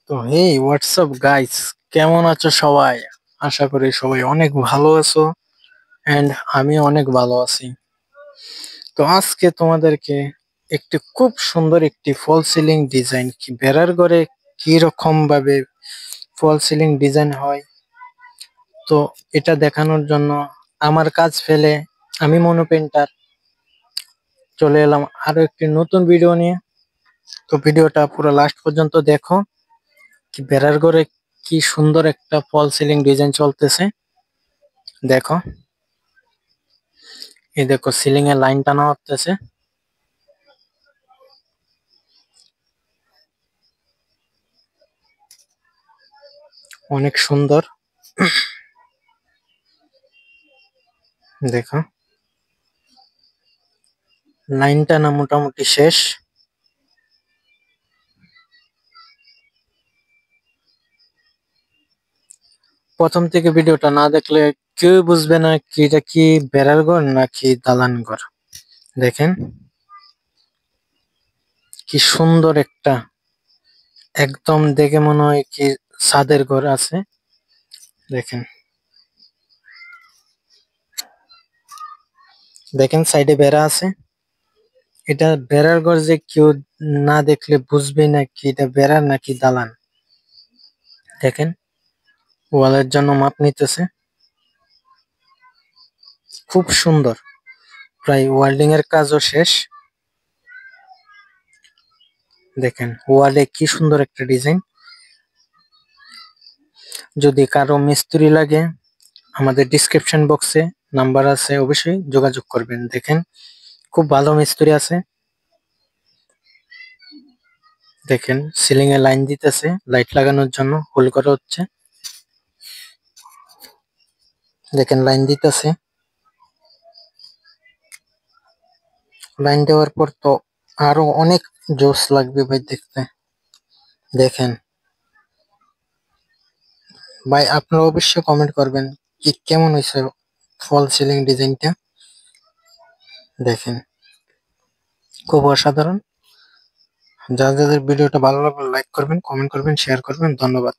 তো হেই WhatsApp guys, কেমন আছো সবাই? আশা করি সবাই অনেক ভালো আছো এন্ড আমি অনেক ভালো আছি। তো আজকে তোমাদেরকে একটি খুব সুন্দর একটি ফল সিলিং ডিজাইন কি বেড়ার ঘরে কি রকম ভাবে ফল সিলিং ডিজাইন হয়, তো এটা দেখানোর জন্য আমার কাজ ফেলে আমি মনো পেন্টার চলে এলাম আরো একটি নতুন ভিডিও নিয়ে। তো ভিডিওটা পুরো লাস্ট পর্যন্ত দেখো, কি বেড়ার ঘরে কি সুন্দর একটা ফল সিলিং ডিজাইন চলতেছে। দেখো, এই দেখো সিলিং এ লাইন টানা হতেছে, অনেক সুন্দর। দেখো লাইন টানা মোটামুটি শেষ। প্রথম থেকে ভিডিওটা না দেখলে কেউ বুঝবে না কি এটা কি বেড়ার ঘর নাকি দালান ঘর। দেখেন কি সুন্দর একটা, একদম দেখে মনে হয় কি ছাদের ঘর আছে। দেখেন, দেখেন সাইডে বেড়া আছে। এটা বেড়ার ঘর যে কেউ না দেখলে বুঝবে না কি এটা বেড়া নাকি দালান। দেখেন ওয়ালের জন্য মাপ নিতেছে, খুব সুন্দর। প্রায় ওয়েল্ডিং এর কাজও শেষ। দেখেন ওয়ালে কি সুন্দর একটা ডিজাইন। যদি কারো মিস্ত্রি লাগে আমাদের ডিসক্রিপশন বক্সে নাম্বার আছে, অবশ্যই যোগাযোগ করবেন। দেখেন খুব ভালো মিস্ত্রি আছে। দেখেন সিলিং এ লাইন দিতেছে, লাইট লাগানোর জন্য হোল করা হচ্ছে। দেখেন লাইন দিতেছে, লাইন দেওয়ার পর তো আরো অনেক জোস লাগবে ভাই দেখতে। দেখেন ভাই, আপনারা অবশ্যই কমেন্ট করবেন কি কেমন হয়েছে ফল সিলিং ডিজাইনটা। দেখেন খুব অসাধারণ। যাদের ভিডিওটা ভালো লাগলে লাইক করবেন, কমেন্ট করবেন, শেয়ার করবেন। ধন্যবাদ।